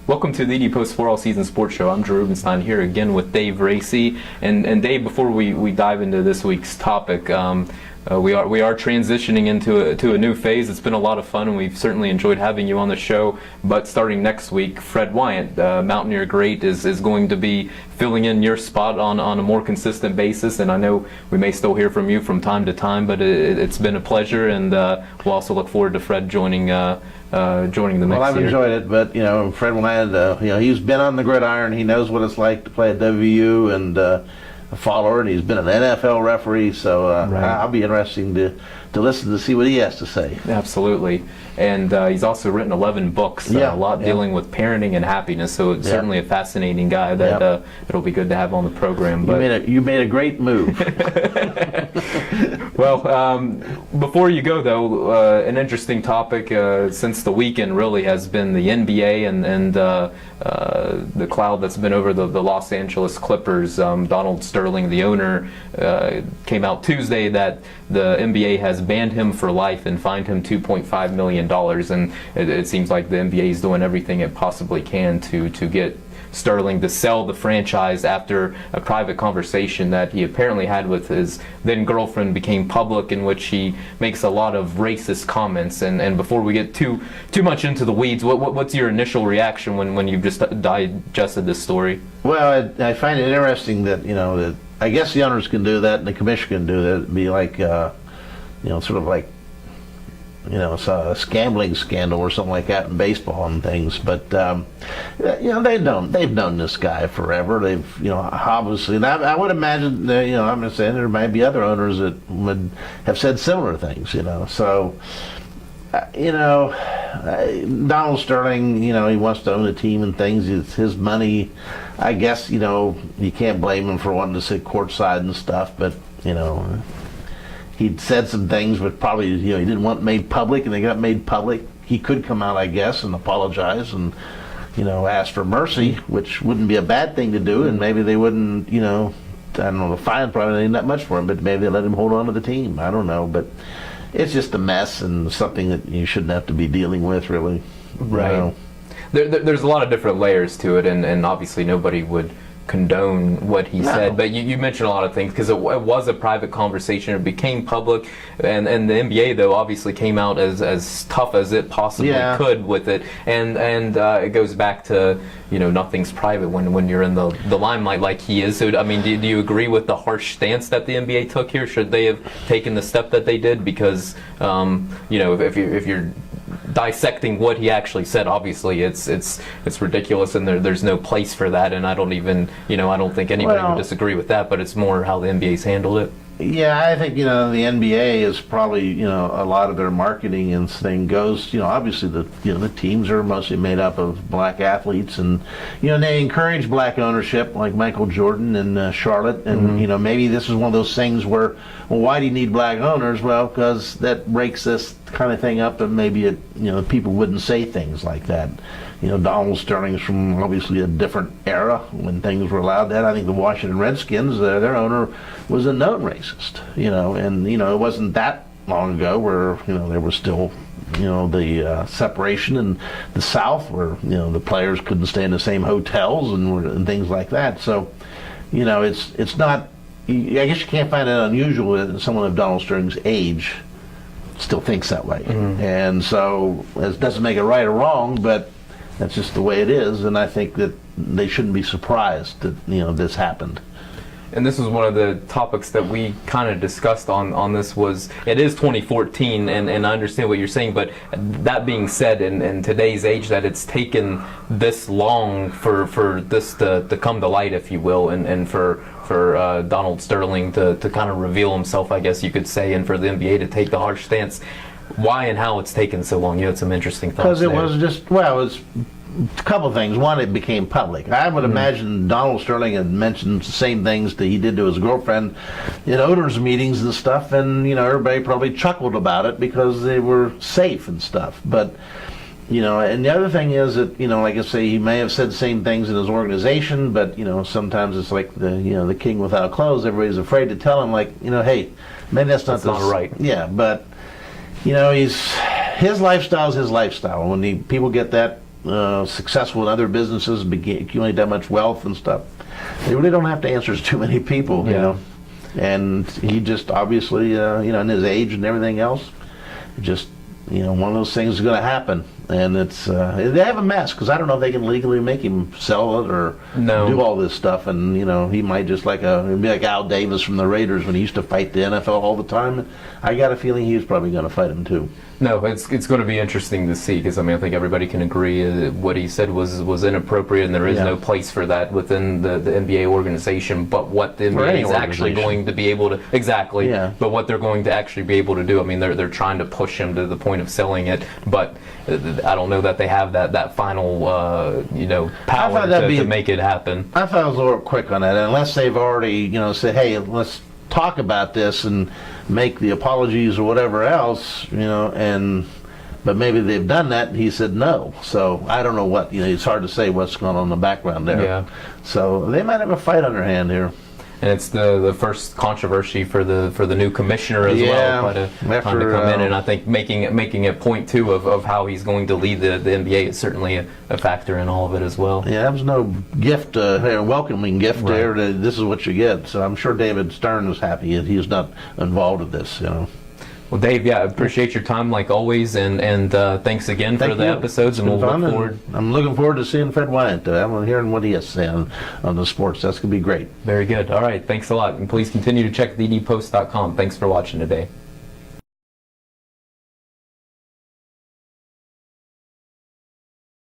Welcome to the ED Post 4 All Season Sports Show. I'm Drew Rubenstein here again with Dave Raese. And Dave, before we dive into this week's topic, we are transitioning into a new phase. It's been a lot of fun, and we've certainly enjoyed having you on the show. But starting next week, Fred Wyant, Mountaineer great, is going to be filling in your spot on a more consistent basis. And I know we may still hear from you from time to time, but it's been a pleasure, and we'll also look forward to Fred joining the mix. Well, I've enjoyed it, but Fred Wyant, he's been on the gridiron. He knows what it's like to play at WU and a follower, and he's been an NFL referee. So Right. I'll be interesting to listen to see what he has to say. Absolutely. And he's also written 11 books, a lot dealing with parenting and happiness. So it's certainly a fascinating guy that it'll be good to have on the program. But You made a great move. Well, before you go, though, an interesting topic since the weekend really has been the NBA and the cloud that's been over the Los Angeles Clippers. Donald Sterling, the owner, came out Tuesday that the NBA has banned him for life and fined him $2.5 million. And it seems like the NBA is doing everything it possibly can to get Sterling to sell the franchise after a private conversation that he apparently had with his then girlfriend became public, in which he makes a lot of racist comments. And before we get too much into the weeds, what's your initial reaction when you've just digested this story? Well, I find it interesting that that I guess the owners can do that and the commission can do that. It'd be like sort of like it's a gambling scandal or something like that in baseball and things. But they've known this guy forever. They've obviously, and I would imagine I'm just saying there might be other owners that would have said similar things. So Donald Sterling, he wants to own a team and things. It's his money. I guess you can't blame him for wanting to sit courtside and stuff, but he'd said some things, but probably he didn't want made public, and they got made public. He could come out, I guess, and apologize and ask for mercy, which wouldn't be a bad thing to do, and maybe they wouldn't. I don't know, the fine probably ain't that much for him, but maybe they let him hold on to the team. I don't know, but it's just a mess and something that you shouldn't have to be dealing with, really. Right. There's a lot of different layers to it, and obviously nobody would condone what he said, but you mentioned a lot of things because it was a private conversation. It became public, and the NBA though obviously came out as tough as it possibly could with it, and it goes back to nothing's private when you're in the limelight like he is. So I mean, do you agree with the harsh stance that the NBA took here? Should they have taken the step that they did? Because if you're dissecting what he actually said, obviously it's ridiculous, and there's no place for that, and I don't even I don't think anybody would disagree with that, but it's more how the NBA's handled it. Yeah, I think the NBA is probably a lot of their marketing and thing goes obviously the teams are mostly made up of black athletes, and they encourage black ownership like Michael Jordan and Charlotte, and maybe this is one of those things where, well, why do you need black owners? Well, because that breaks this kind of thing up, and maybe people wouldn't say things like that. Donald Sterling's from obviously a different era when things were allowed that. I think the Washington Redskins, their owner was a known racist, and it wasn't that long ago where there was still the separation in the South where the players couldn't stay in the same hotels and things like that. So it's not. I guess you can't find it unusual that someone of Donald Sterling's age still thinks that way, and so it doesn't make it right or wrong, but that's just the way it is, and I think that they shouldn't be surprised that this happened. And this was one of the topics that we kind of discussed on this. Was it is 2014, and I understand what you're saying, but that being said, in today's age, that it's taken this long for this to come to light, if you will, and for Donald Sterling to kind of reveal himself, I guess you could say, and for the NBA to take the harsh stance. Why and how it's taken so long? You had some interesting thoughts. Because it was just, well, it was a couple of things. One, it became public. I would imagine Donald Sterling had mentioned the same things that he did to his girlfriend in owners' meetings and stuff, and everybody probably chuckled about it because they were safe and stuff. But and the other thing is that like I say, he may have said the same things in his organization, but sometimes it's like the king without clothes. Everybody's afraid to tell him, like hey, maybe that's not right. Yeah, but his lifestyle is his lifestyle. When people get that successful in other businesses, accumulate that much wealth and stuff. They really don't have to answer to too many people, you know. And he just obviously, you know, in his age and everything else, just, you know, one of those things is going to happen. And it's they have a mess because I don't know if they can legally make him sell it or do all this stuff. And you know, he might just be like Al Davis from the Raiders when he used to fight the NFL all the time. I got a feeling he's probably going to fight him too. No, it's going to be interesting to see because I mean I think everybody can agree what he said was inappropriate and there is no place for that within the NBA organization. But what the NBA is actually going to be able to but what they're going to actually be able to do. I mean they're trying to push him to the point of selling it, but I don't know that they have that final you know power to make it happen. I thought it was a little quick on that unless they've already you know said hey let's talk about this and make the apologies or whatever else, you know, but maybe they've done that and he said no. So I don't know what, you know, it's hard to say what's going on in the background there. Yeah. So they might have a fight on their hand here. And it's the first controversy for the new commissioner as well. Trying to come in and I think making it point too of how he's going to lead the NBA is certainly a factor in all of it as well. Yeah, that was no gift, welcoming gift there. This is what you get. So I'm sure David Stern is happy that he's not involved with this. You know. Well, Dave, I appreciate your time like always, and thanks again for the episodes, and we'll look forward. I'm looking forward to seeing Fred Wyatt. I'm hearing what he has to say on the sports. That's going to be great. Very good. All right, thanks a lot, and please continue to check thedpost.com. Thanks for watching today.